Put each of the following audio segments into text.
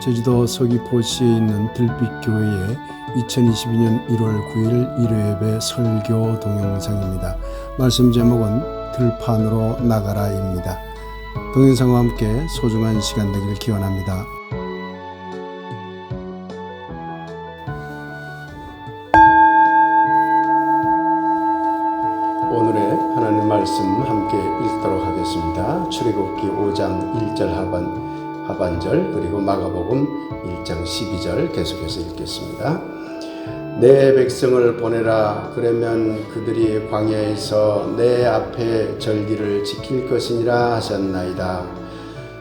제주도 서귀포시에 있는 들빛교회의 2022년 1월 9일 일요예배 설교 동영상입니다. 말씀 제목은 들판으로 나가라입니다. 동영상과 함께 소중한 시간 되기를 기원합니다. 오늘의 하나님 말씀 함께 읽도록 하겠습니다. 출애굽기 5장 1절 하반절 그리고 마가복음 1장 12절 계속해서 읽겠습니다. 내 백성을 보내라. 그러면 그들이 광야에서 내 앞에 절기를 지킬 것이니라 하셨나이다.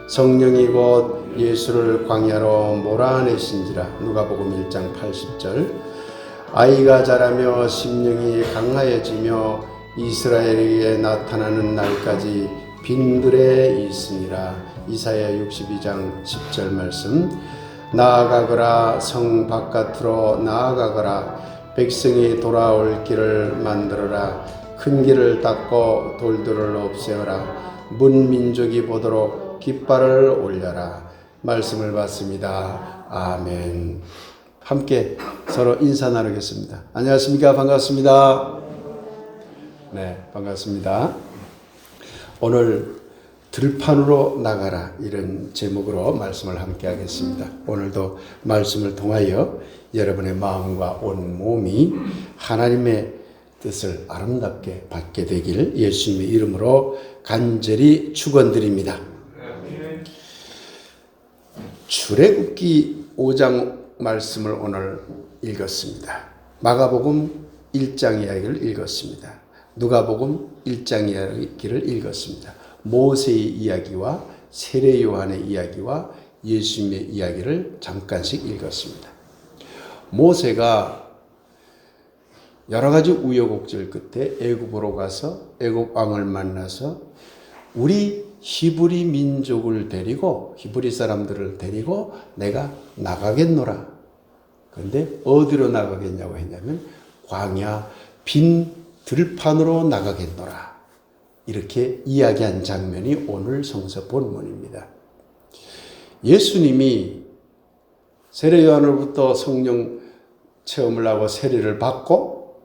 성령이 곧 예수를 광야로 몰아내신지라. 누가복음 1장 80절. 아이가 자라며 심령이 강하여지며 이스라엘에게 나타나는 날까지 빈들에 있으니라. 이사야 62장 10절 말씀. 나아가거라. 성 바깥으로 나아가거라. 백성이 돌아올 길을 만들어라. 큰 길을 닦고 돌들을 없애어라. 문민족이 보도록 깃발을 올려라. 말씀을 받습니다. 아멘. 함께 서로 인사 나누겠습니다. 안녕하십니까? 반갑습니다. 네, 반갑습니다. 오늘 들판으로 나가라 이런 제목으로 말씀을 함께 하겠습니다. 오늘도 말씀을 통하여 여러분의 마음과 온 몸이 하나님의 뜻을 아름답게 받게 되길 예수님의 이름으로 간절히 축원드립니다. 출애굽기 5장 말씀을 오늘 읽었습니다. 마가복음 1장 이야기를 읽었습니다. 누가복음 1장 이야기를 읽었습니다. 모세의 이야기와 세례 요한의 이야기와 예수님의 이야기를 잠깐씩 읽었습니다. 모세가 여러 가지 우여곡절 끝에 애굽으로 가서 애굽 왕을 만나서 우리 히브리 민족을 데리고 히브리 사람들을 데리고 내가 나가겠노라. 그런데 어디로 나가겠냐고 했냐면 광야 빈 들판으로 나가겠노라. 이렇게 이야기한 장면이 오늘 성서 본문입니다. 예수님이 세례 요한으로부터 성령 체험을 하고 세례를 받고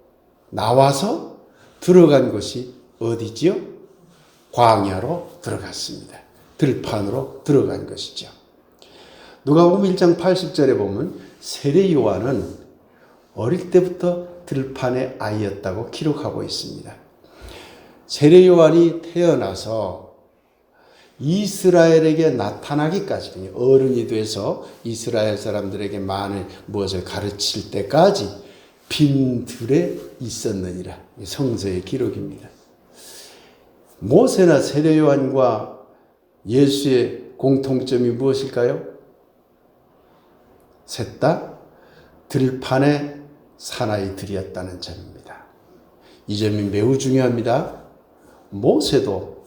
나와서 들어간 곳이 어디지요? 광야로 들어갔습니다. 들판으로 들어간 것이죠. 누가복음 1장 80절에 보면 세례 요한은 어릴 때부터 들판의 아이였다고 기록하고 있습니다. 세례 요한이 태어나서 이스라엘에게 나타나기까지 어른이 돼서 이스라엘 사람들에게 많은 무엇을 가르칠 때까지 빈들에 있었느니라. 성서의 기록입니다. 모세나 세례 요한과 예수의 공통점이 무엇일까요? 셋 다 들판의 사나이들이었다는 점입니다. 이 점이 매우 중요합니다. 모세도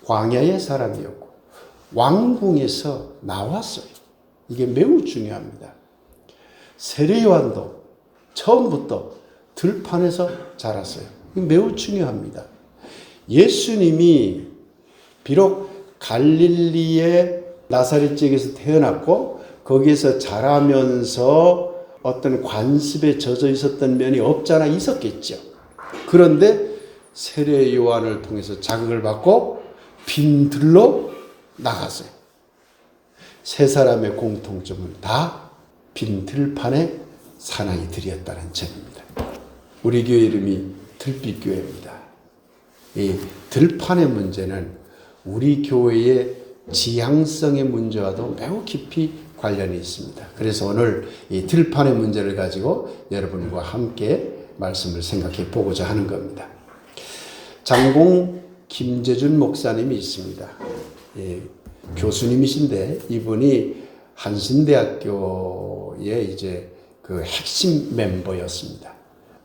광야의 사람이었고 왕궁에서 나왔어요. 이게 매우 중요합니다. 세례 요한도 처음부터 들판에서 자랐어요. 이게 매우 중요합니다. 예수님이 비록 갈릴리의 나사렛 지역에서 태어났고 거기에서 자라면서 어떤 관습에 젖어 있었던 면이 없잖아 있었겠죠. 그런데 세례 요한을 통해서 자극을 받고 빈들로 나갔어요. 세 사람의 공통점은 다 빈들판의 사나이들이었다는 점입니다. 우리 교회 이름이 들빛교회입니다. 이 들판의 문제는 우리 교회의 지향성의 문제와도 매우 깊이 관련이 있습니다. 그래서 오늘 이 들판의 문제를 가지고 여러분과 함께 말씀을 생각해 보고자 하는 겁니다. 장공 김재준 목사님이 있습니다. 예, 교수님이신데 이분이 한신대학교의 이제 그 핵심 멤버였습니다.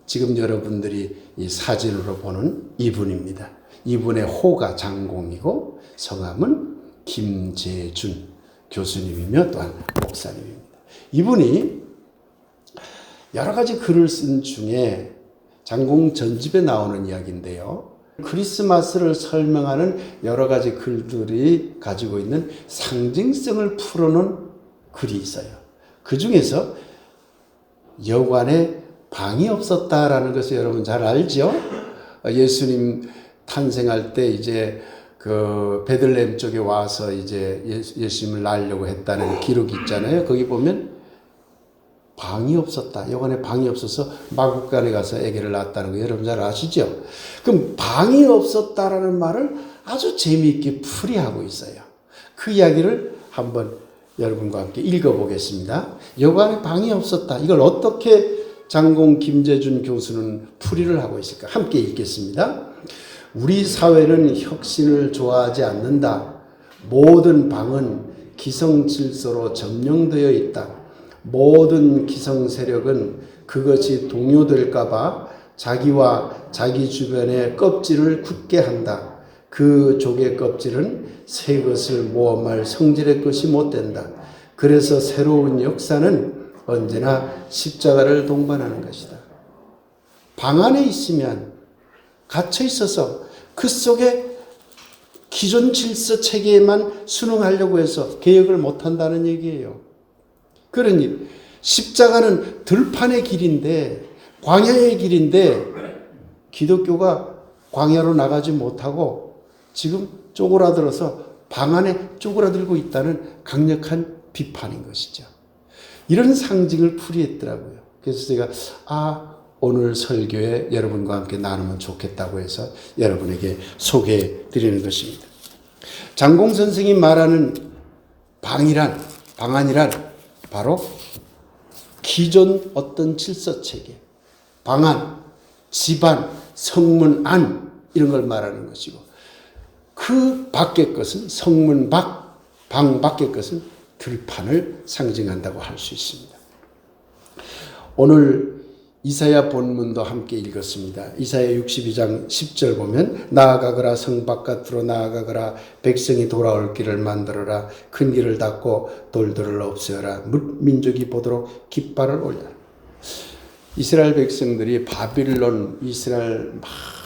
지금 여러분들이 이 사진으로 보는 이분입니다. 이분의 호가 장공이고 성함은 김재준 교수님이며 또한 목사님입니다. 이분이 여러 가지 글을 쓴 중에 장공 전집에 나오는 이야기인데요. 크리스마스를 설명하는 여러 가지 글들이 가지고 있는 상징성을 풀어놓은 글이 있어요. 그 중에서 여관에 방이 없었다라는 것을 여러분 잘 알죠? 예수님 탄생할 때 이제 그 베들레헴 쪽에 와서 이제 예수님을 낳으려고 했다는 기록이 있잖아요. 거기 보면 방이 없었다. 여관에 방이 없어서 마구간에 가서 아기를 낳았다는 거 여러분 잘 아시죠? 그럼 방이 없었다라는 말을 아주 재미있게 풀이하고 있어요. 그 이야기를 한번 여러분과 함께 읽어보겠습니다. 여관에 방이 없었다. 이걸 어떻게 장공 김재준 교수는 풀이를 하고 있을까? 함께 읽겠습니다. 우리 사회는 혁신을 좋아하지 않는다. 모든 방은 기성질서로 점령되어 있다. 모든 기성 세력은 그것이 동요될까봐 자기와 자기 주변의 껍질을 굳게 한다. 그 족의 껍질은 새 것을 모험할 성질의 것이 못 된다. 그래서 새로운 역사는 언제나 십자가를 동반하는 것이다. 방 안에 있으면 갇혀 있어서 그 속에 기존 질서 체계에만 순응하려고 해서 개혁을 못한다는 얘기예요. 그러니 십자가는 들판의 길인데, 광야의 길인데 기독교가 광야로 나가지 못하고 지금 쪼그라들어서 방 안에 쪼그라들고 있다는 강력한 비판인 것이죠. 이런 상징을 풀이했더라고요. 그래서 제가 오늘 설교에 여러분과 함께 나누면 좋겠다고 해서 여러분에게 소개해 드리는 것입니다. 장공 선생이 말하는 방안이란 바로 기존 어떤 질서체계, 방안, 집안, 성문 안 이런 걸 말하는 것이고 그 밖의 것은 성문 밖, 방 밖의 것은 들판을 상징한다고 할 수 있습니다. 오늘 이사야 본문도 함께 읽었습니다. 이사야 62장 10절 보면 나아가거라 성 바깥으로 나아가거라 백성이 돌아올 길을 만들어라 큰 길을 닫고 돌들을 없애어라 민족이 보도록 깃발을 올려라. 이스라엘 백성들이 이스라엘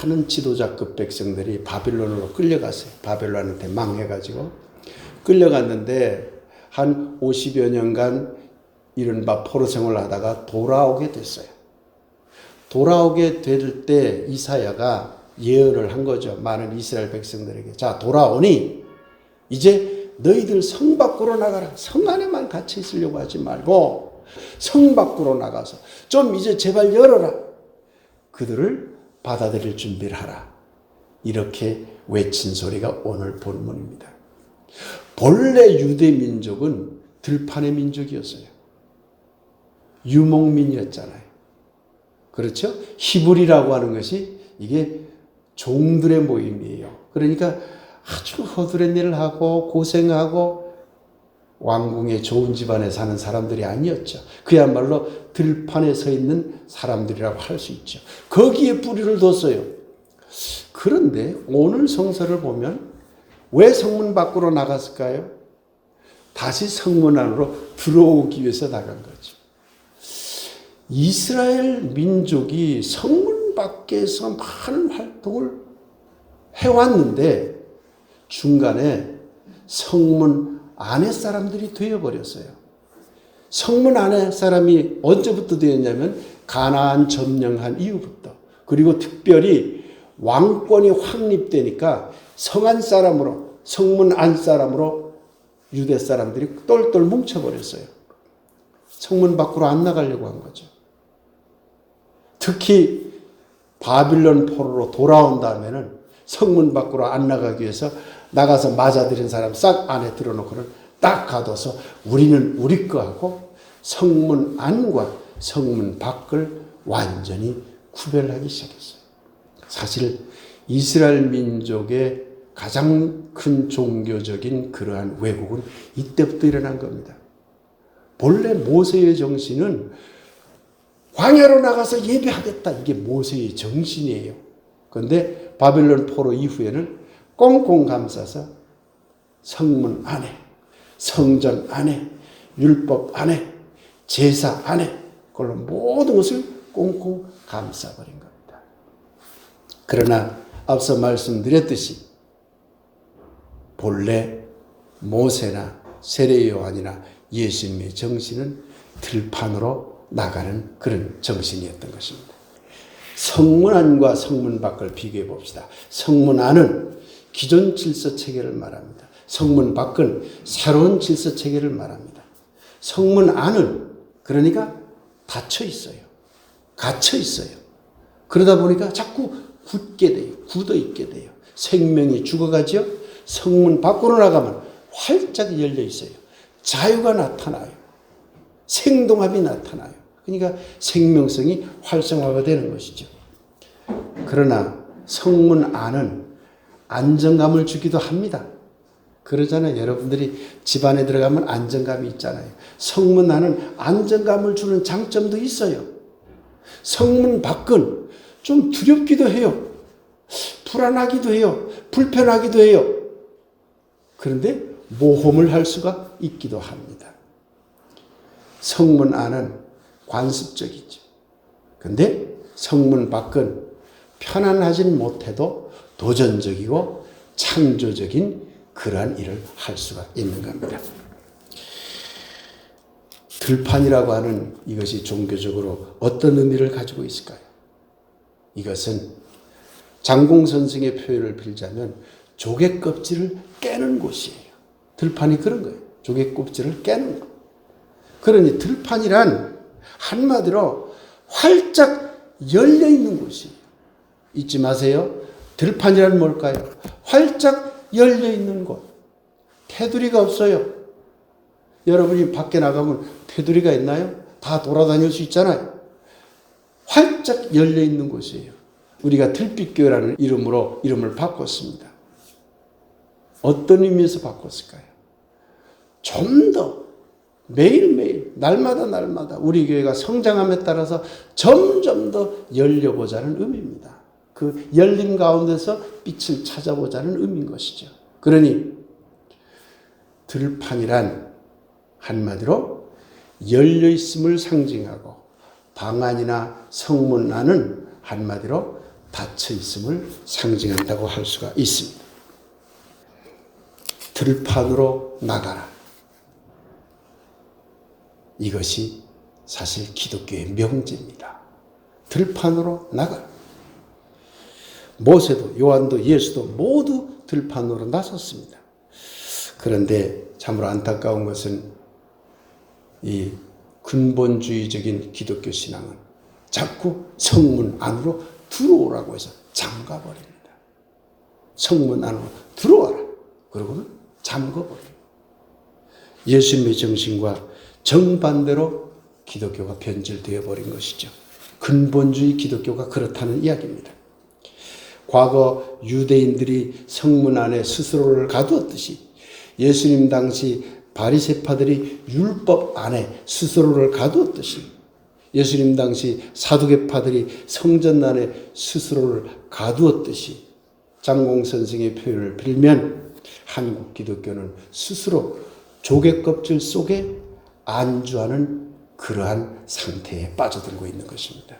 많은 지도자급 백성들이 바빌론으로 끌려갔어요. 바벨론한테 망해가지고 끌려갔는데 한 50여 년간 이른바 포로 생활을 하다가 돌아오게 됐어요. 돌아오게 될 때 이사야가 예언을 한 거죠. 많은 이스라엘 백성들에게. 자, 돌아오니 이제 너희들 성 밖으로 나가라. 성 안에만 갇혀 있으려고 하지 말고 성 밖으로 나가서 좀 이제 제발 열어라. 그들을 받아들일 준비를 하라. 이렇게 외친 소리가 오늘 본문입니다. 본래 유대 민족은 들판의 민족이었어요. 유목민이었잖아요. 그렇죠? 히브리라고 하는 것이 이게 종들의 모임이에요. 그러니까 아주 허드렛 일을 하고 고생하고 왕궁의 좋은 집안에 사는 사람들이 아니었죠. 그야말로 들판에 서 있는 사람들이라고 할 수 있죠. 거기에 뿌리를 뒀어요. 그런데 오늘 성서를 보면 왜 성문 밖으로 나갔을까요? 다시 성문 안으로 들어오기 위해서 나간 거죠. 이스라엘 민족이 성문 밖에서 많은 활동을 해왔는데 중간에 성문 안에 사람들이 되어버렸어요. 성문 안에 사람이 언제부터 되었냐면 가나안 점령한 이후부터. 그리고 특별히 왕권이 확립되니까 성안 사람으로, 성문 안 사람으로 유대 사람들이 똘똘 뭉쳐버렸어요. 성문 밖으로 안 나가려고 한 거죠. 특히 바빌론 포로로 돌아온 다음에는 성문 밖으로 안 나가기 위해서 나가서 맞아들인 사람 싹 안에 들어놓고는 딱 가둬서 우리는 우리 거 하고 성문 안과 성문 밖을 완전히 구별하기 시작했어요. 사실 이스라엘 민족의 가장 큰 종교적인 그러한 왜곡은 이때부터 일어난 겁니다. 본래 모세의 정신은 광야로 나가서 예배하겠다. 이게 모세의 정신이에요. 그런데 바벨론 포로 이후에는 꽁꽁 감싸서 성문 안에, 성전 안에, 율법 안에, 제사 안에 그걸로 모든 것을 꽁꽁 감싸버린 겁니다. 그러나 앞서 말씀드렸듯이 본래 모세나 세례 요한이나 예수님의 정신은 들판으로 나가는 그런 정신이었던 것입니다. 성문 안과 성문 밖을 비교해 봅시다. 성문 안은 기존 질서 체계를 말합니다. 성문 밖은 새로운 질서 체계를 말합니다. 성문 안은 그러니까 닫혀 있어요. 갇혀 있어요. 그러다 보니까 자꾸 굳게 돼요. 굳어 있게 돼요. 생명이 죽어가죠. 성문 밖으로 나가면 활짝 열려 있어요. 자유가 나타나요. 생동함이 나타나요. 그러니까 생명성이 활성화가 되는 것이죠. 그러나 성문 안은 안정감을 주기도 합니다. 그러잖아요. 여러분들이 집 안에 들어가면 안정감이 있잖아요. 성문 안은 안정감을 주는 장점도 있어요. 성문 밖은 좀 두렵기도 해요. 불안하기도 해요. 불편하기도 해요. 그런데 모험을 할 수가 있기도 합니다. 성문 안은 관습적이죠. 그런데 성문 밖은 편안하진 못해도 도전적이고 창조적인 그러한 일을 할 수가 있는 겁니다. 들판이라고 하는 이것이 종교적으로 어떤 의미를 가지고 있을까요? 이것은 장공 선생의 표현을 빌자면 조개 껍질을 깨는 곳이에요. 들판이 그런 거예요. 조개 껍질을 깨는 것. 그러니 들판이란 한마디로 활짝 열려 있는 곳이에요. 잊지 마세요. 들판이란 뭘까요? 활짝 열려 있는 곳. 테두리가 없어요. 여러분이 밖에 나가면 테두리가 있나요? 다 돌아다닐 수 있잖아요. 활짝 열려 있는 곳이에요. 우리가 들빛교회라는 이름으로 이름을 바꿨습니다. 어떤 의미에서 바꿨을까요? 좀 더 매일매일 날마다 우리 교회가 성장함에 따라서 점점 더 열려보자는 의미입니다. 그 열림 가운데서 빛을 찾아보자는 의미인 것이죠. 그러니 들판이란 한마디로 열려있음을 상징하고 방 안이나 성문 안은 한마디로 닫혀있음을 상징한다고 할 수가 있습니다. 들판으로 나가라. 이것이 사실 기독교의 명제입니다. 들판으로 나가라. 모세도 요한도 예수도 모두 들판으로 나섰습니다. 그런데 참으로 안타까운 것은 이 근본주의적인 기독교 신앙은 자꾸 성문 안으로 들어오라고 해서 잠가버립니다. 성문 안으로 들어와라. 그러고는 잠가버립니다. 예수님의 정신과 정반대로 기독교가 변질되어 버린 것이죠. 근본주의 기독교가 그렇다는 이야기입니다. 과거 유대인들이 성문 안에 스스로를 가두었듯이 예수님 당시 바리새파들이 율법 안에 스스로를 가두었듯이 예수님 당시 사두개파들이 성전 안에 스스로를 가두었듯이 장공 선생의 표현을 빌면 한국 기독교는 스스로 조개 껍질 속에 안주하는 그러한 상태에 빠져들고 있는 것입니다.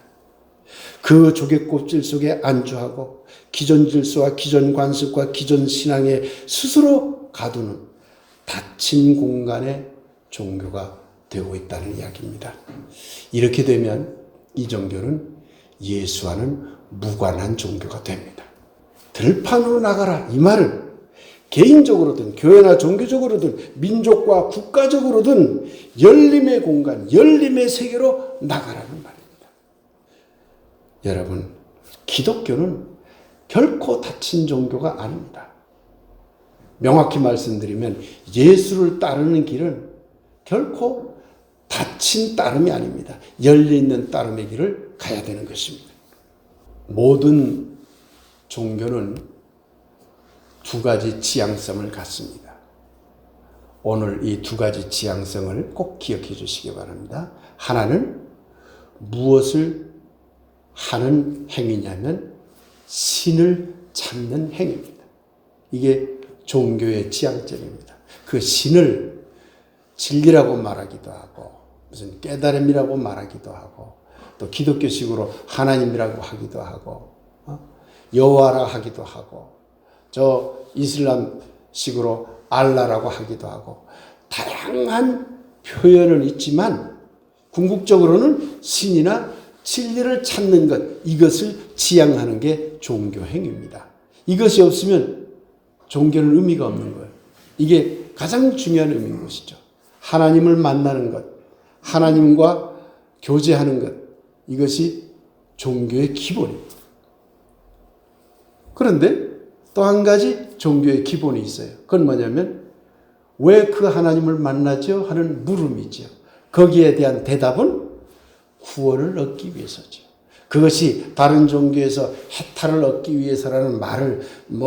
그 조개 껍질 속에 안주하고 기존 질서와 기존 관습과 기존 신앙에 스스로 가두는 닫힌 공간의 종교가 되고 있다는 이야기입니다. 이렇게 되면 이 종교는 예수와는 무관한 종교가 됩니다. 들판으로 나가라 이 말은 개인적으로든 교회나 종교적으로든 민족과 국가적으로든 열림의 공간, 열림의 세계로 나가라는 말입니다. 여러분, 기독교는 결코 닫힌 종교가 아닙니다. 명확히 말씀드리면 예수를 따르는 길은 결코 닫힌 따름이 아닙니다. 열려있는 따름의 길을 가야 되는 것입니다. 모든 종교는 두 가지 지향성을 갖습니다. 오늘 이 두 가지 지향성을 꼭 기억해 주시기 바랍니다. 하나는 무엇을 하는 행위냐면 신을 찾는 행위입니다. 이게 종교의 지향점입니다. 그 신을 진리라고 말하기도 하고 무슨 깨달음이라고 말하기도 하고 또 기독교식으로 하나님이라고 하기도 하고 여호와라 하기도 하고 저 이슬람식으로 알라라고 하기도 하고 다양한 표현은 있지만 궁극적으로는 신이나 진리를 찾는 것, 이것을 지향하는 게 종교 행위입니다. 이것이 없으면 종교는 의미가 없는 거예요. 이게 가장 중요한 의미인 것이죠. 하나님을 만나는 것, 하나님과 교제하는 것, 이것이 종교의 기본입니다. 그런데 또 한 가지 종교의 기본이 있어요. 그건 뭐냐면 왜 그 하나님을 만나죠? 하는 물음이죠. 거기에 대한 대답은 구원을 얻기 위해서죠. 그것이 다른 종교에서 해탈을 얻기 위해서라는 말을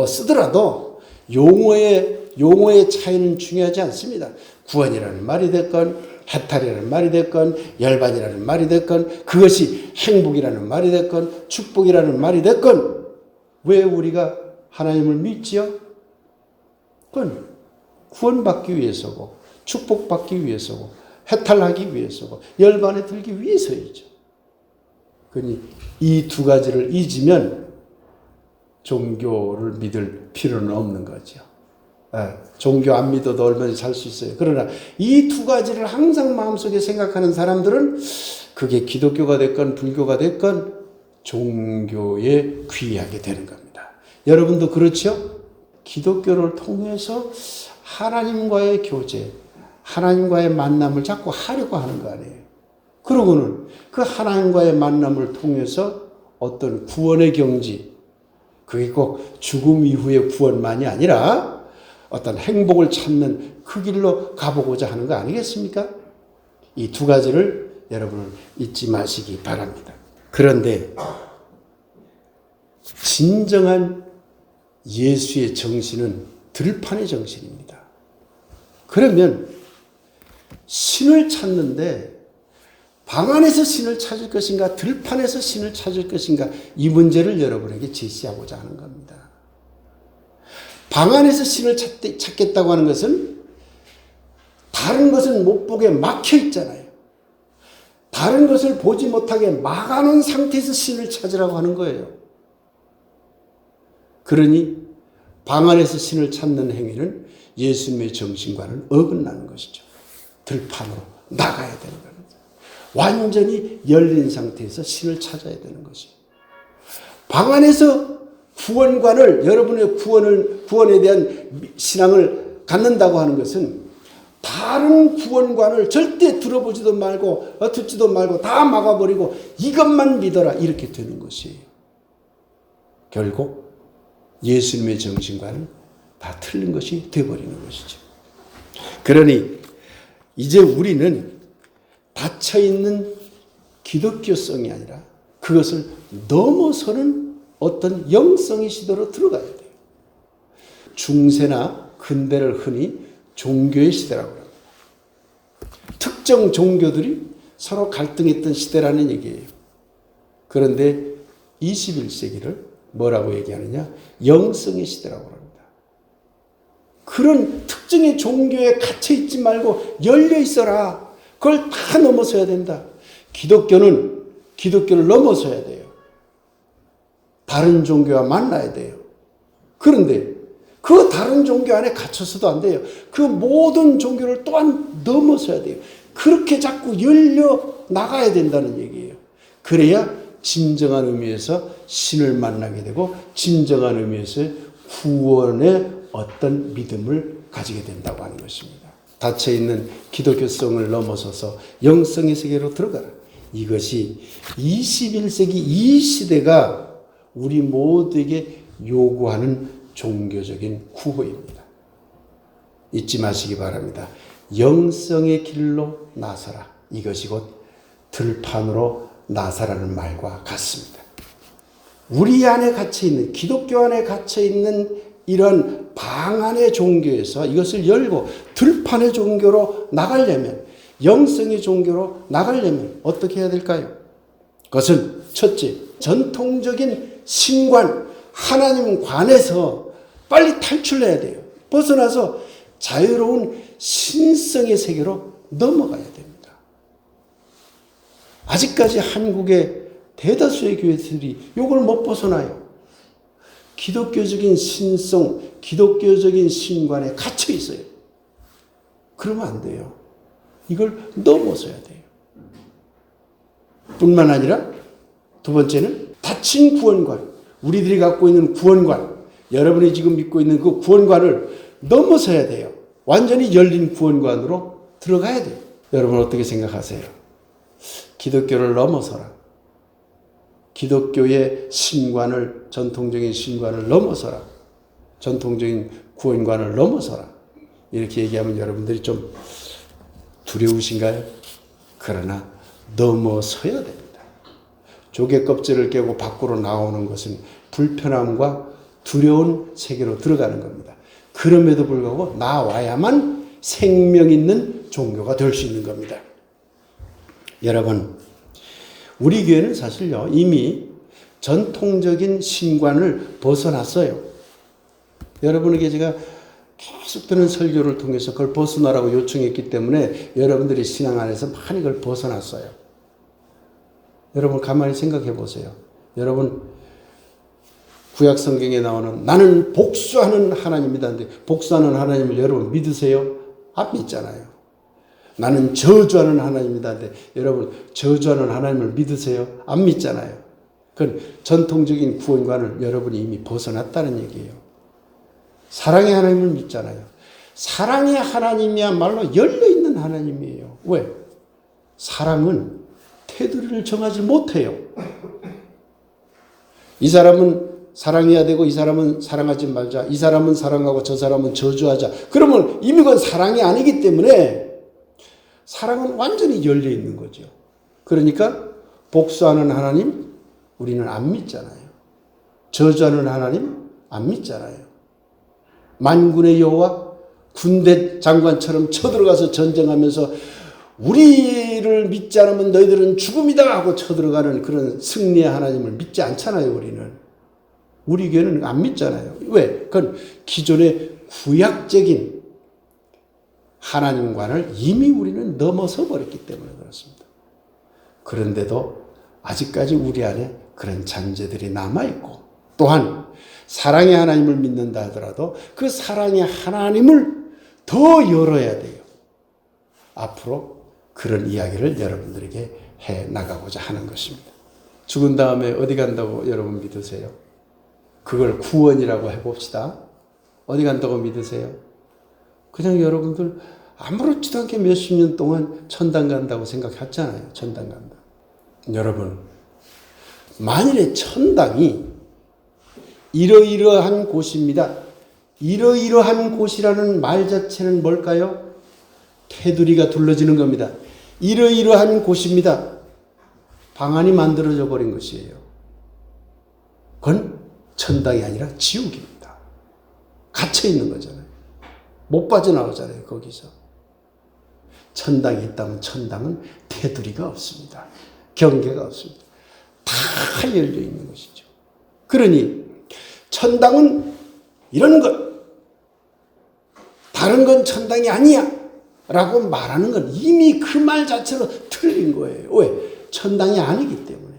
쓰더라도 용어의 차이는 중요하지 않습니다. 구원이라는 말이 됐건 해탈이라는 말이 됐건 열반이라는 말이 됐건 그것이 행복이라는 말이 됐건 축복이라는 말이 됐건 왜 우리가 하나님을 믿지요? 그건 구원받기 위해서고 축복받기 위해서고 해탈하기 위해서고 열반에 들기 위해서이죠. 그러니 이 두 가지를 잊으면 종교를 믿을 필요는 없는 거죠. 종교 안 믿어도 얼마나 살 수 있어요. 그러나 이 두 가지를 항상 마음속에 생각하는 사람들은 그게 기독교가 됐건 불교가 됐건 종교에 귀하게 되는 겁니다. 여러분도 그렇죠? 기독교를 통해서 하나님과의 교제, 하나님과의 만남을 자꾸 하려고 하는 거 아니에요. 그러고는 그 하나님과의 만남을 통해서 어떤 구원의 경지, 그게 꼭 죽음 이후의 구원만이 아니라 어떤 행복을 찾는 그 길로 가보고자 하는 거 아니겠습니까? 이 두 가지를 여러분은 잊지 마시기 바랍니다. 그런데 진정한 예수의 정신은 들판의 정신입니다. 그러면 신을 찾는데 방 안에서 신을 찾을 것인가 들판에서 신을 찾을 것인가 이 문제를 여러분에게 제시하고자 하는 겁니다. 방 안에서 신을 찾겠다고 하는 것은 다른 것은 못 보게 막혀 있잖아요. 다른 것을 보지 못하게 막아놓은 상태에서 신을 찾으라고 하는 거예요. 그러니 방 안에서 신을 찾는 행위는 예수님의 정신과는 어긋나는 것이죠. 들판으로 나가야 되는 겁니다. 완전히 열린 상태에서 신을 찾아야 되는 것이죠. 방 안에서 구원관을 여러분의 구원에 대한 신앙을 갖는다고 하는 것은 다른 구원관을 절대 들어보지도 말고 듣지도 말고 다 막아버리고 이것만 믿어라 이렇게 되는 것이에요. 결국 예수님의 정신과는 다 틀린 것이 되어버리는 것이죠. 그러니 이제 우리는 닫혀있는 기독교성이 아니라 그것을 넘어서는 어떤 영성의 시대로 들어가야 돼요. 중세나 근대를 흔히 종교의 시대라고 합니다. 특정 종교들이 서로 갈등했던 시대라는 얘기예요. 그런데 21세기를 뭐라고 얘기하느냐? 영성의 시대라고 합니다. 그런 특정의 종교에 갇혀있지 말고 열려 있어라. 그걸 다 넘어서야 된다. 기독교는 기독교를 넘어서야 돼요. 다른 종교와 만나야 돼요. 그런데 그 다른 종교 안에 갇혀서도 안 돼요. 그 모든 종교를 또한 넘어서야 돼요. 그렇게 자꾸 열려 나가야 된다는 얘기예요. 그래야 진정한 의미에서 신을 만나게 되고 진정한 의미에서 구원의 어떤 믿음을 가지게 된다고 하는 것입니다. 닫혀있는 기독교성을 넘어서서 영성의 세계로 들어가라. 이것이 21세기 이 시대가 우리 모두에게 요구하는 종교적인 구호입니다. 잊지 마시기 바랍니다. 영성의 길로 나서라. 이것이 곧 들판으로 나서라는 말과 같습니다. 우리 안에 갇혀있는 기독교 안에 갇혀있는 이런 방 안의 종교에서 이것을 열고 들판의 종교로 나가려면 영성의 종교로 나가려면 어떻게 해야 될까요? 그것은 첫째, 전통적인 신관, 하나님 관에서 빨리 탈출해야 돼요. 벗어나서 자유로운 신성의 세계로 넘어가야 됩니다. 아직까지 한국의 대다수의 교회들이 이걸 못 벗어나요. 기독교적인 신성, 기독교적인 신관에 갇혀 있어요. 그러면 안 돼요. 이걸 넘어서야 돼요. 뿐만 아니라 두 번째는 닫힌 구원관, 우리들이 갖고 있는 구원관, 여러분이 지금 믿고 있는 그 구원관을 넘어서야 돼요. 완전히 열린 구원관으로 들어가야 돼요. 여러분 어떻게 생각하세요? 기독교를 넘어서라. 기독교의 신관을, 전통적인 신관을 넘어서라. 전통적인 구원관을 넘어서라. 이렇게 얘기하면 여러분들이 좀 두려우신가요? 그러나 넘어서야 됩니다. 조개 껍질을 깨고 밖으로 나오는 것은 불편함과 두려운 세계로 들어가는 겁니다. 그럼에도 불구하고 나와야만 생명 있는 종교가 될 수 있는 겁니다. 여러분, 우리 교회는 사실요, 이미 전통적인 신관을 벗어났어요. 여러분에게 제가 계속 드는 설교를 통해서 그걸 벗어나라고 요청했기 때문에 여러분들이 신앙 안에서 많이 그걸 벗어났어요. 여러분 가만히 생각해 보세요. 여러분 구약 성경에 나오는 나는 복수하는 하나님이다. 근데 복수하는 하나님을 여러분 믿으세요? 안 믿잖아요. 나는 저주하는 하나님이다. 근데 여러분 저주하는 하나님을 믿으세요? 안 믿잖아요. 그건 전통적인 구원관을 여러분이 이미 벗어났다는 얘기예요. 사랑의 하나님을 믿잖아요. 사랑의 하나님이야말로 열려있는 하나님이에요. 왜? 사랑은 테두리를 정하지 못해요. 이 사람은 사랑해야 되고 이 사람은 사랑하지 말자. 이 사람은 사랑하고 저 사람은 저주하자. 그러면 이미 그건 사랑이 아니기 때문에 사랑은 완전히 열려있는 거죠. 그러니까 복수하는 하나님 우리는 안 믿잖아요. 저주하는 하나님 안 믿잖아요. 만군의 여호와 군대 장관처럼 쳐들어가서 전쟁하면서 우리를 믿지 않으면 너희들은 죽음이다 하고 쳐들어가는 그런 승리의 하나님을 믿지 않잖아요. 우리 교회는 안 믿잖아요. 왜? 그건 기존의 구약적인 하나님관을 이미 우리는 넘어서 버렸기 때문에 그렇습니다. 그런데도 아직까지 우리 안에 그런 잔재들이 남아있고 또한 사랑의 하나님을 믿는다 하더라도 그 사랑의 하나님을 더 열어야 돼요. 앞으로 그런 이야기를 여러분들에게 해 나가고자 하는 것입니다. 죽은 다음에 어디 간다고 여러분 믿으세요? 그걸 구원이라고 해봅시다. 어디 간다고 믿으세요? 그냥 여러분들 아무렇지도 않게 몇십 년 동안 천당 간다고 생각했잖아요. 천당 간다. 여러분, 만일에 천당이 이러이러한 곳입니다. 이러이러한 곳이라는 말 자체는 뭘까요? 테두리가 둘러지는 겁니다. 이러이러한 곳입니다. 방안이 만들어져 버린 것이에요. 그건 천당이 아니라 지옥입니다. 갇혀 있는 거잖아요. 못 빠져나오잖아요. 거기서. 천당이 있다면 천당은 테두리가 없습니다. 경계가 없습니다. 다 열려 있는 것이죠. 그러니 천당은 이런 것, 다른 건 천당이 아니야 라고 말하는 건 이미 그 말 자체로 틀린 거예요. 왜? 천당이 아니기 때문에.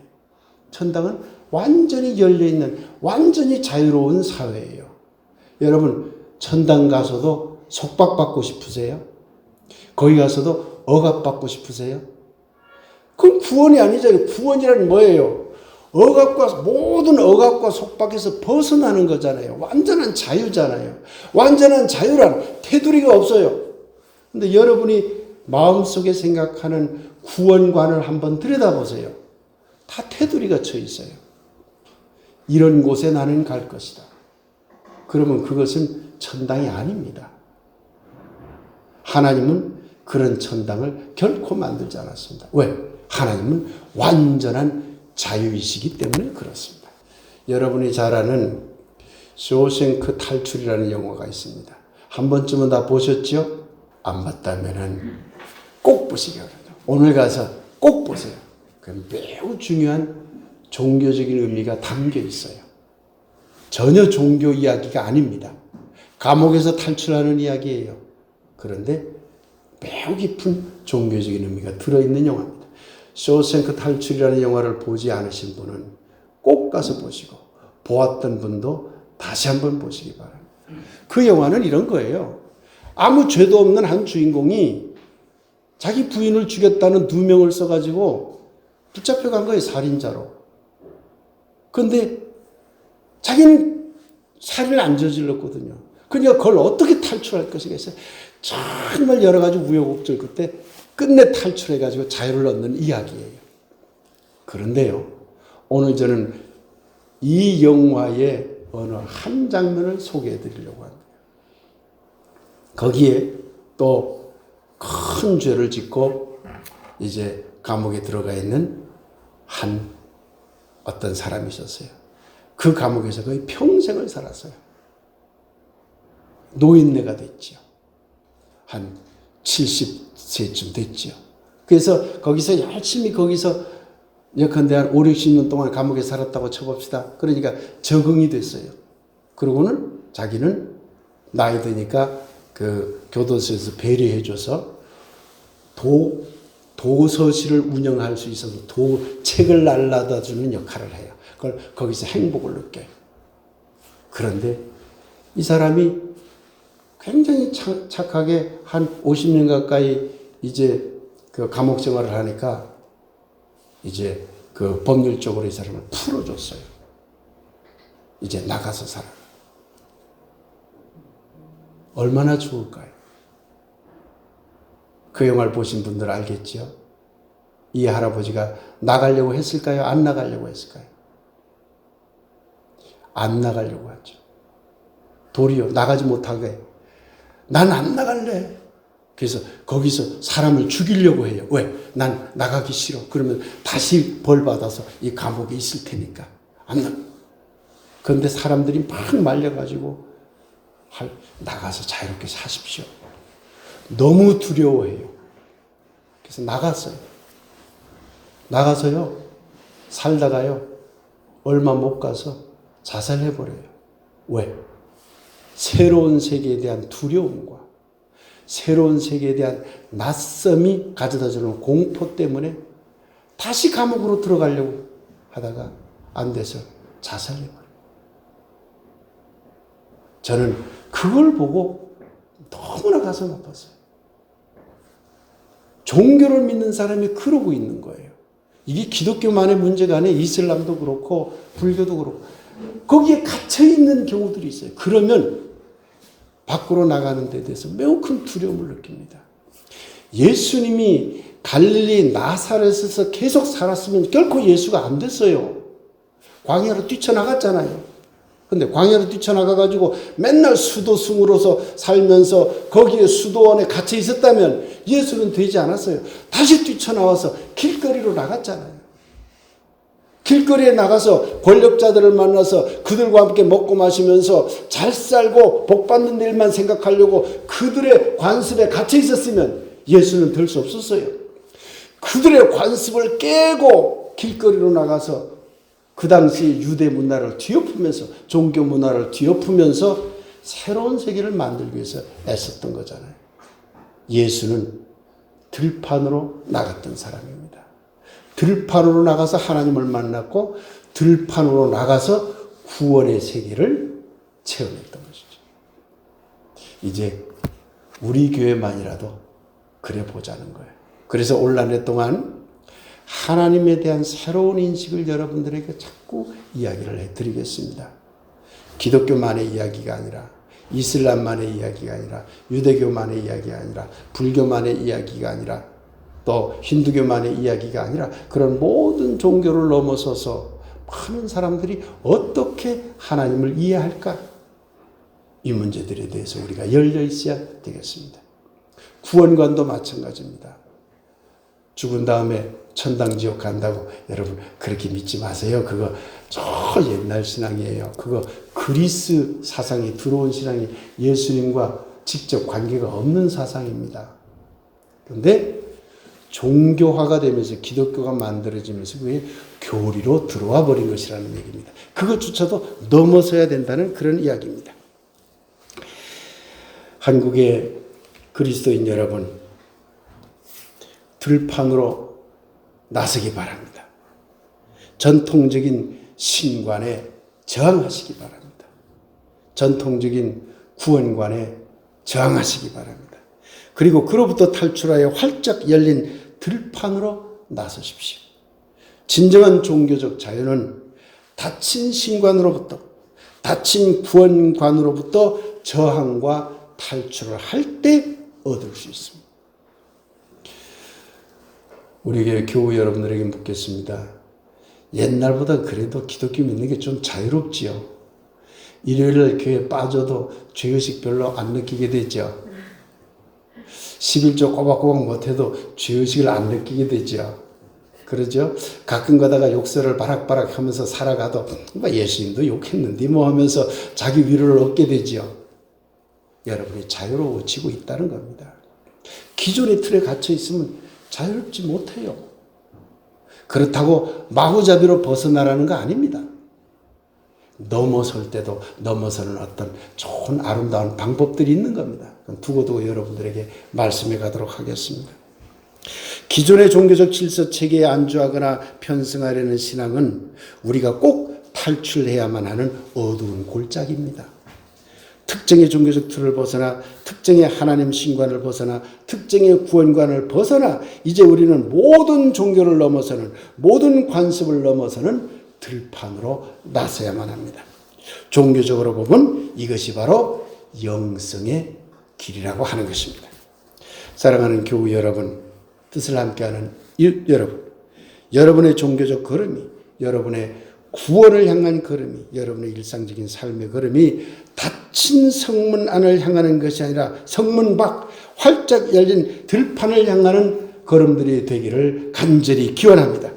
천당은 완전히 열려있는 완전히 자유로운 사회예요. 여러분 천당 가서도 속박받고 싶으세요? 거기 가서도 억압받고 싶으세요? 그건 구원이 아니잖아요. 구원이란 뭐예요? 모든 억압과 속박에서 벗어나는 거잖아요. 완전한 자유잖아요. 완전한 자유란 테두리가 없어요. 근데 여러분이 마음속에 생각하는 구원관을 한번 들여다보세요. 다 테두리가 쳐 있어요. 이런 곳에 나는 갈 것이다. 그러면 그것은 천당이 아닙니다. 하나님은 그런 천당을 결코 만들지 않았습니다. 왜? 하나님은 완전한 자유이시기 때문에 그렇습니다. 여러분이 잘 아는 쇼생크 탈출이라는 영화가 있습니다. 한 번쯤은 다 보셨죠? 안 봤다면은 꼭 보시기 바랍니다. 오늘 가서 꼭 보세요. 그건 매우 중요한 종교적인 의미가 담겨 있어요. 전혀 종교 이야기가 아닙니다. 감옥에서 탈출하는 이야기예요. 그런데 매우 깊은 종교적인 의미가 들어있는 영화입니다. 쇼생크 탈출이라는 영화를 보지 않으신 분은 꼭 가서 보시고 보았던 분도 다시 한번 보시기 바랍니다. 그 영화는 이런 거예요. 아무 죄도 없는 한 주인공이 자기 부인을 죽였다는 2명을 써가지고 붙잡혀간 거예요. 살인자로. 그런데 자기는 살인을 안 저질렀거든요. 그러니까 그걸 어떻게 탈출할 것이겠어요? 정말 여러 가지 우여곡절 끝에 끝내 탈출해가지고 자유를 얻는 이야기예요. 그런데요, 오늘 저는 이 영화의 어느 한 장면을 소개해 드리려고 합니다. 거기에 또 큰 죄를 짓고 이제 감옥에 들어가 있는 한 어떤 사람이 있었어요. 그 감옥에서 거의 평생을 살았어요. 노인네가 됐지요. 한 70세쯤 됐지요. 그래서 거기서 열심히 거기서 예컨대 한 5, 60년 동안 감옥에 살았다고 쳐봅시다. 그러니까 적응이 됐어요. 그러고는 자기는 나이 드니까 그 교도소에서 배려해줘서 도서실을 운영할 수 있어서 책을 날라다 주는 역할을 해요. 그걸 거기서 행복을 느껴요. 그런데 이 사람이 굉장히 착하게 한 50년 가까이 이제 그 감옥 생활을 하니까 이제 그 법률적으로 이 사람을 풀어줬어요. 이제 나가서 살아. 얼마나 좋을까요? 그 영화를 보신 분들 알겠지요? 이 할아버지가 나가려고 했을까요? 안 나가려고 했을까요? 안 나가려고 하죠. 도리어 나가지 못하게 난 안 나갈래. 그래서 거기서 사람을 죽이려고 해요. 왜? 난 나가기 싫어. 그러면 다시 벌 받아서 이 감옥에 있을 테니까 안 나. 그런데 사람들이 막 말려가지고 나가서 자유롭게 사십시오. 너무 두려워해요. 그래서 나갔어요. 나가서요. 살다가요. 얼마 못 가서 자살해버려요. 왜? 새로운 세계에 대한 두려움과 새로운 세계에 대한 낯섦이 가져다주는 공포 때문에 다시 감옥으로 들어가려고 하다가 안 돼서 자살해버려요. 저는 그걸 보고 너무나 가슴 아팠어요. 종교를 믿는 사람이 그러고 있는 거예요. 이게 기독교만의 문제가 아니에요. 이슬람도 그렇고 불교도 그렇고 거기에 갇혀있는 경우들이 있어요. 그러면 밖으로 나가는 데 대해서 매우 큰 두려움을 느낍니다. 예수님이 갈릴리 나사렛에서 계속 살았으면 결코 예수가 안 됐어요. 광야로 뛰쳐나갔잖아요. 근데 광야로 뛰쳐나가가지고 맨날 수도승으로서 살면서 거기에 수도원에 갇혀 있었다면 예수는 되지 않았어요. 다시 뛰쳐나와서 길거리로 나갔잖아요. 길거리에 나가서 권력자들을 만나서 그들과 함께 먹고 마시면서 잘 살고 복 받는 일만 생각하려고 그들의 관습에 갇혀 있었으면 예수는 될 수 없었어요. 그들의 관습을 깨고 길거리로 나가서 그 당시 유대 문화를 뒤엎으면서 종교 문화를 뒤엎으면서 새로운 세계를 만들기 위해서 애썼던 거잖아요. 예수는 들판으로 나갔던 사람입니다. 들판으로 나가서 하나님을 만났고 들판으로 나가서 구원의 세계를 체험했던 것이죠. 이제 우리 교회만이라도 그래 보자는 거예요. 그래서 올 한 해 동안 하나님에 대한 새로운 인식을 여러분들에게 자꾸 이야기를 해드리겠습니다. 기독교만의 이야기가 아니라 이슬람만의 이야기가 아니라 유대교만의 이야기가 아니라 불교만의 이야기가 아니라 또 힌두교만의 이야기가 아니라 그런 모든 종교를 넘어서서 많은 사람들이 어떻게 하나님을 이해할까? 이 문제들에 대해서 우리가 열려 있어야 되겠습니다. 구원관도 마찬가지입니다. 죽은 다음에 천당 지옥 간다고 여러분 그렇게 믿지 마세요. 그거 저 옛날 신앙이에요. 그거 그리스 사상이 들어온 신앙이 예수님과 직접 관계가 없는 사상입니다. 그런데 종교화가 되면서 기독교가 만들어지면서 그게 교리로 들어와 버린 것이라는 얘기입니다. 그것조차도 넘어서야 된다는 그런 이야기입니다. 한국의 그리스도인 여러분, 들판으로 나서기 바랍니다. 전통적인 신관에 저항하시기 바랍니다. 전통적인 구원관에 저항하시기 바랍니다. 그리고 그로부터 탈출하여 활짝 열린 들판으로 나서십시오. 진정한 종교적 자유는 닫힌 신관으로부터, 닫힌 구원관으로부터 저항과 탈출을 할 때 얻을 수 있습니다. 우리 교우 여러분들에게 묻겠습니다. 옛날보다 그래도 기독교 믿는 게 좀 자유롭지요? 일요일날 교회 빠져도 죄의식 별로 안 느끼게 되죠? 11조 꼬박꼬박 못해도 죄의식을 안 느끼게 되죠? 그러죠? 가끔 가다가 욕설을 바락바락 하면서 살아가도 예수님도 욕했는데 뭐 하면서 자기 위로를 얻게 되죠? 여러분이 자유로워지고 있다는 겁니다. 기존의 틀에 갇혀 있으면 자유롭지 못해요. 그렇다고 마구잡이로 벗어나라는 거 아닙니다. 넘어설 때도 넘어서는 어떤 좋은 아름다운 방법들이 있는 겁니다. 두고두고 여러분들에게 말씀해 가도록 하겠습니다. 기존의 종교적 질서 체계에 안주하거나 편승하려는 신앙은 우리가 꼭 탈출해야만 하는 어두운 골짜기입니다. 특정의 종교적 틀을 벗어나, 특정의 하나님 신관을 벗어나, 특정의 구원관을 벗어나 이제 우리는 모든 종교를 넘어서는, 모든 관습을 넘어서는 들판으로 나서야만 합니다. 종교적으로 보면 이것이 바로 영성의 길이라고 하는 것입니다. 사랑하는 교우 여러분, 뜻을 함께하는 여러분, 여러분의 종교적 걸음이, 여러분의 구원을 향한 걸음이, 여러분의 일상적인 삶의 걸음이 닫힌 성문 안을 향하는 것이 아니라 성문 밖 활짝 열린 들판을 향하는 걸음들이 되기를 간절히 기원합니다.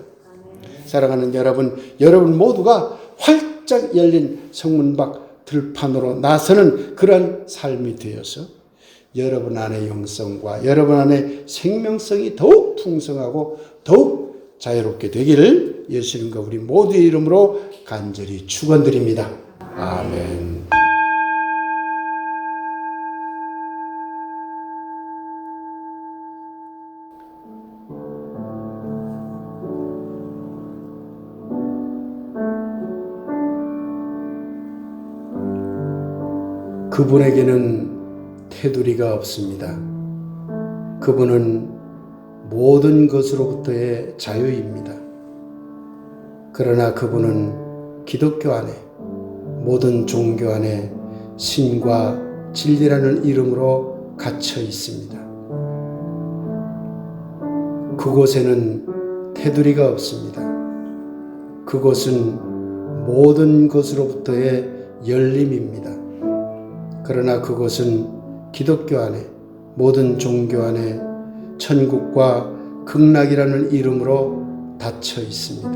사랑하는 여러분, 여러분 모두가 활짝 열린 성문 밖 들판으로 나서는 그러한 삶이 되어서 여러분 안의 영성과 여러분 안의 생명성이 더욱 풍성하고 더욱 자유롭게 되기를 예수님과 우리 모두의 이름으로 간절히 축원드립니다. 아멘. 그분에게는 테두리가 없습니다. 그분은 모든 것으로부터의 자유입니다. 그러나 그분은 기독교 안에, 모든 종교 안에 신과 진리라는 이름으로 갇혀 있습니다. 그곳에는 테두리가 없습니다. 그곳은 모든 것으로부터의 열림입니다. 그러나 그곳은 기독교 안에, 모든 종교 안에 천국과 극락이라는 이름으로 닫혀 있습니다.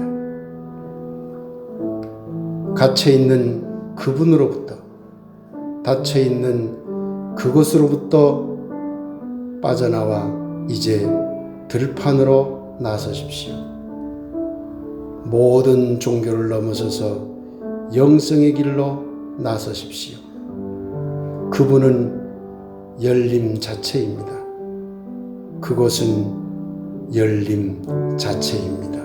갇혀 있는 그분으로부터, 닫혀 있는 그곳으로부터 빠져나와 이제 들판으로 나서십시오. 모든 종교를 넘어서서 영성의 길로 나서십시오. 그분은 열림 자체입니다. 그곳은 열림 자체입니다.